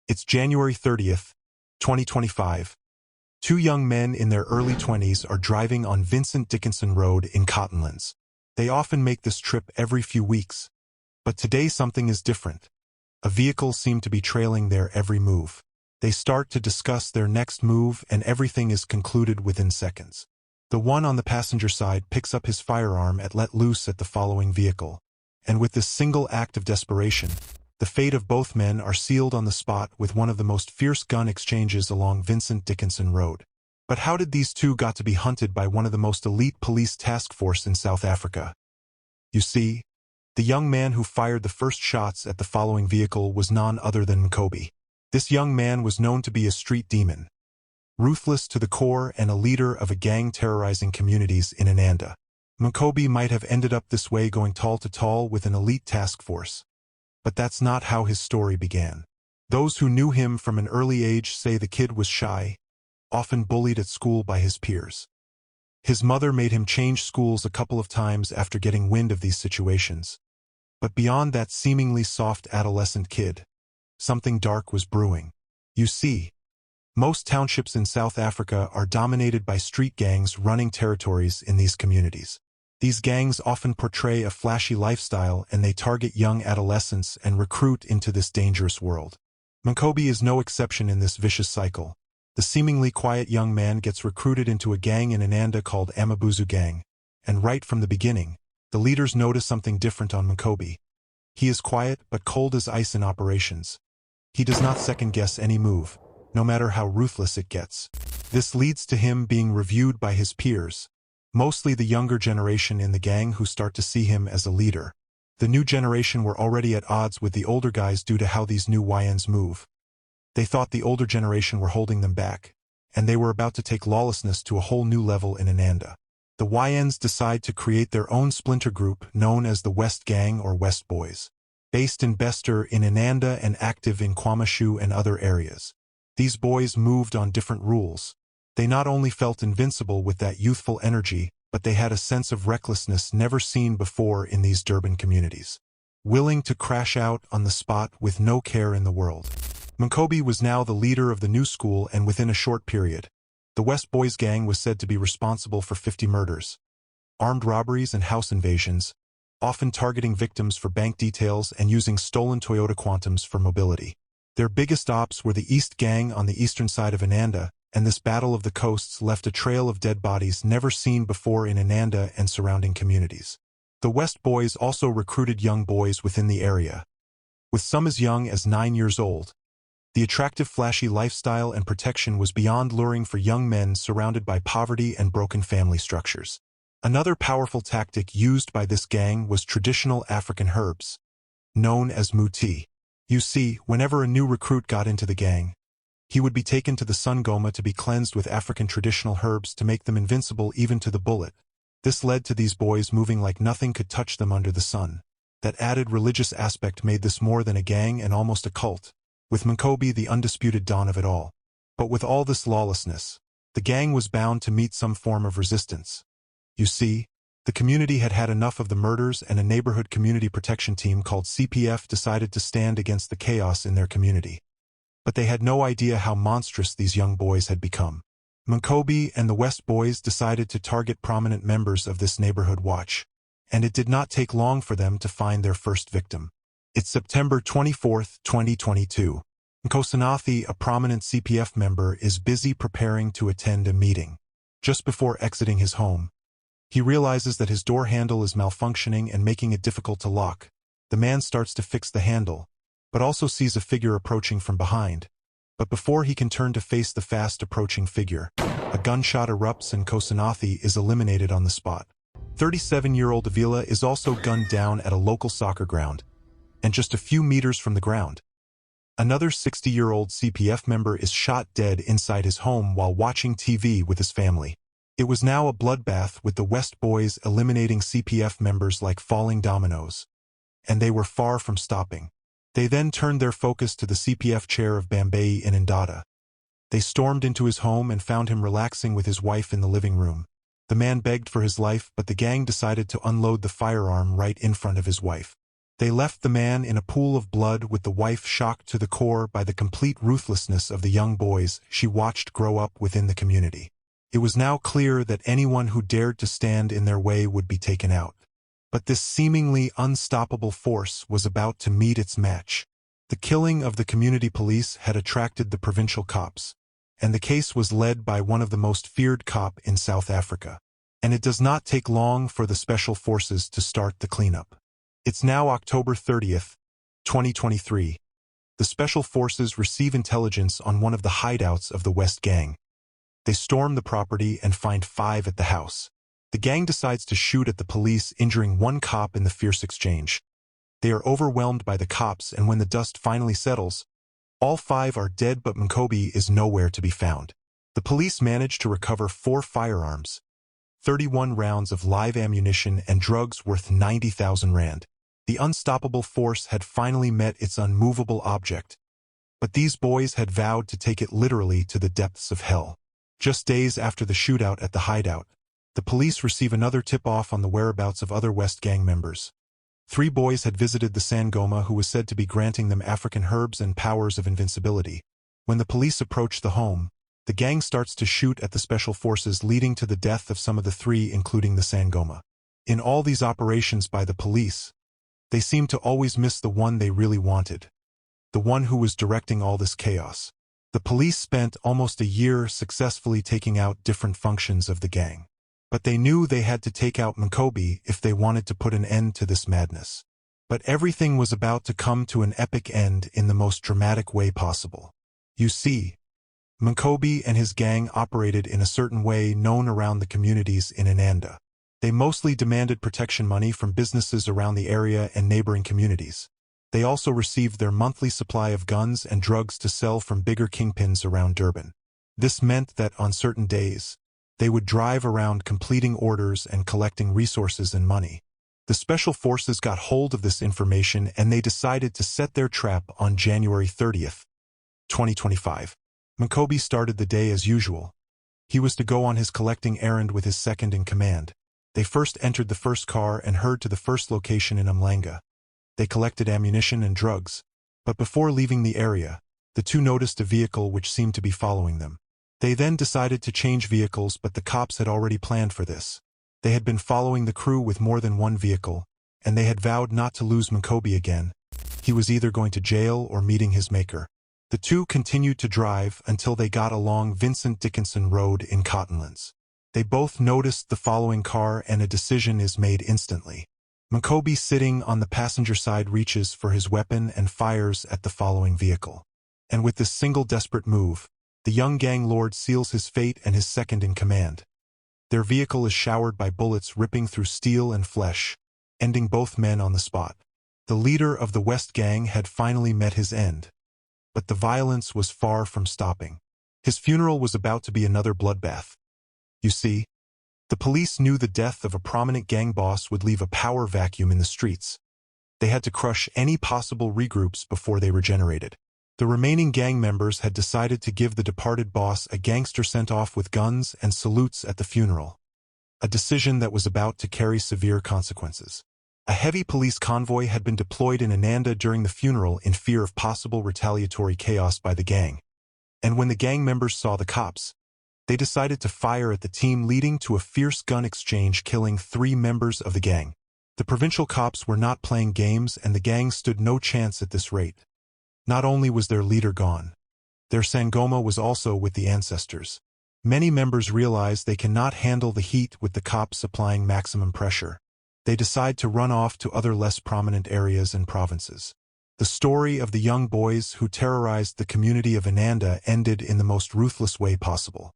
It's January 30th, 2025. Two young men in their early 20s are driving on Vincent Dickinson Road in Cottonlands. They often make this trip every few weeks. But today something is different. A vehicle seemed to be trailing their every move. They start to discuss their next move and everything is concluded within seconds. The one on the passenger side picks up his firearm and let loose at the following vehicle. And with this single act of desperation, the fate of both men are sealed on the spot with one of the most fierce gun exchanges along Vincent Dickinson Road. But how did these two got to be hunted by one of the most elite police task force in South Africa? You see, the young man who fired the first shots at the following vehicle was none other than Mnqobi. This young man was known to be a street demon, ruthless to the core and a leader of a gang terrorizing communities in Inanda. Mnqobi might have ended up this way going tall to tall with an elite task force. But that's not how his story began. Those who knew him from an early age say the kid was shy, often bullied at school by his peers. His mother made him change schools a couple of times after getting wind of these situations. But beyond that seemingly soft adolescent kid, something dark was brewing. You see, most townships in South Africa are dominated by street gangs running territories in these communities. These gangs often portray a flashy lifestyle and they target young adolescents and recruit into this dangerous world. Mnqobi is no exception in this vicious cycle. The seemingly quiet young man gets recruited into a gang in Inanda called Amabuzu Gang, and right from the beginning, the leaders notice something different on Mnqobi. He is quiet but cold as ice in operations. He does not second-guess any move, no matter how ruthless it gets. This leads to him being reviewed by his peers, mostly the younger generation in the gang who start to see him as a leader. The new generation were already at odds with the older guys due to how these new YNs move. They thought the older generation were holding them back, and they were about to take lawlessness to a whole new level in Inanda. The YNs decide to create their own splinter group known as the West Gang or West Boys, based in Bester in Inanda and active in KwaZulu and other areas. These boys moved on different rules. They not only felt invincible with that youthful energy, but they had a sense of recklessness never seen before in these Durban communities. Willing to crash out on the spot with no care in the world. Mnqobi was now the leader of the new school and within a short period, the West Boys gang was said to be responsible for 50 murders, armed robberies and house invasions, often targeting victims for bank details and using stolen Toyota Quantums for mobility. Their biggest ops were the East Gang on the eastern side of Inanda, and this battle of the coasts left a trail of dead bodies never seen before in Inanda and surrounding communities. The West Boys also recruited young boys within the area, with some as young as 9 years old. The attractive flashy lifestyle and protection was beyond luring for young men surrounded by poverty and broken family structures. Another powerful tactic used by this gang was traditional African herbs, known as muti. You see, whenever a new recruit got into the gang, he would be taken to the Sangoma to be cleansed with African traditional herbs to make them invincible even to the bullet. This led to these boys moving like nothing could touch them under the sun. That added religious aspect made this more than a gang and almost a cult, with Mnqobi the undisputed dawn of it all. But with all this lawlessness, the gang was bound to meet some form of resistance. You see, the community had had enough of the murders and a neighborhood community protection team called CPF decided to stand against the chaos in their community. But they had no idea how monstrous these young boys had become. Mnqobi and the West Boys decided to target prominent members of this neighborhood watch, and it did not take long for them to find their first victim. It's September 24, 2022. Nkosi, a prominent CPF member, is busy preparing to attend a meeting. Just before exiting his home, he realizes that his door handle is malfunctioning and making it difficult to lock. The man starts to fix the handle, but also sees a figure approaching from behind. But before he can turn to face the fast-approaching figure, a gunshot erupts and Nkosi is eliminated on the spot. 37-year-old Avila is also gunned down at a local soccer ground, and just a few meters from the ground. Another 60-year-old CPF member is shot dead inside his home while watching TV with his family. It was now a bloodbath with the West Boys eliminating CPF members like falling dominoes. And they were far from stopping. They then turned their focus to the CPF chair of Bambei in Inanda. They stormed into his home and found him relaxing with his wife in the living room. The man begged for his life, but the gang decided to unload the firearm right in front of his wife. They left the man in a pool of blood with the wife shocked to the core by the complete ruthlessness of the young boys she watched grow up within the community. It was now clear that anyone who dared to stand in their way would be taken out. But this seemingly unstoppable force was about to meet its match. The killing of the community police had attracted the provincial cops, and the case was led by one of the most feared cop in South Africa. And it does not take long for the special forces to start the cleanup. It's now October 30th, 2023. The special forces receive intelligence on one of the hideouts of the West Gang. They storm the property and find 5 at the house. The gang decides to shoot at the police, injuring 1 cop in the fierce exchange. They are overwhelmed by the cops, and when the dust finally settles, all 5 are dead, but Mnqobi is nowhere to be found. The police manage to recover 4 firearms, 31 rounds of live ammunition, and drugs worth 90,000 rand. The unstoppable force had finally met its unmovable object, but these boys had vowed to take it literally to the depths of hell. Just days after the shootout at the hideout, the police receive another tip-off on the whereabouts of other West Gang members. 3 boys had visited the Sangoma, who was said to be granting them African herbs and powers of invincibility. When the police approach the home, the gang starts to shoot at the special forces, leading to the death of some of the 3, including the Sangoma. In all these operations by the police, they seemed to always miss the one they really wanted, the one who was directing all this chaos. The police spent almost a year successfully taking out different functions of the gang. But they knew they had to take out Mnqobi if they wanted to put an end to this madness. But everything was about to come to an epic end in the most dramatic way possible. You see, Mnqobi and his gang operated in a certain way known around the communities in Inanda. They mostly demanded protection money from businesses around the area and neighboring communities. They also received their monthly supply of guns and drugs to sell from bigger kingpins around Durban. This meant that on certain days, they would drive around completing orders and collecting resources and money. The special forces got hold of this information, and they decided to set their trap on January 30th, 2025. Mnqobi started the day as usual. He was to go on his collecting errand with his second in command. They first entered the first car and hurried to the first location in Mlanga. They collected ammunition and drugs, but before leaving the area, the 2 noticed a vehicle which seemed to be following them. They then decided to change vehicles, but the cops had already planned for this. They had been following the crew with more than 1 vehicle, and they had vowed not to lose Mnqobi again. He was either going to jail or meeting his maker. The 2 continued to drive until they got along Vincent Dickinson Road in Cottonlands. They both noticed the following car, and a decision is made instantly. Mnqobi, sitting on the passenger side, reaches for his weapon and fires at the following vehicle. And with this single desperate move, the young gang lord seals his fate and his second in command. Their vehicle is showered by bullets ripping through steel and flesh, ending both men on the spot. The leader of the West Gang had finally met his end, but the violence was far from stopping. His funeral was about to be another bloodbath. You see, the police knew the death of a prominent gang boss would leave a power vacuum in the streets. They had to crush any possible regroups before they regenerated. The remaining gang members had decided to give the departed boss a gangster sent-off with guns and salutes at the funeral, a decision that was about to carry severe consequences. A heavy police convoy had been deployed in Inanda during the funeral in fear of possible retaliatory chaos by the gang. And when the gang members saw the cops, they decided to fire at the team, leading to a fierce gun exchange, killing 3 members of the gang. The provincial cops were not playing games, and the gang stood no chance at this rate. Not only was their leader gone, their Sangoma was also with the ancestors. Many members realize they cannot handle the heat with the cops applying maximum pressure. They decide to run off to other less prominent areas and provinces. The story of the young boys who terrorized the community of Inanda ended in the most ruthless way possible.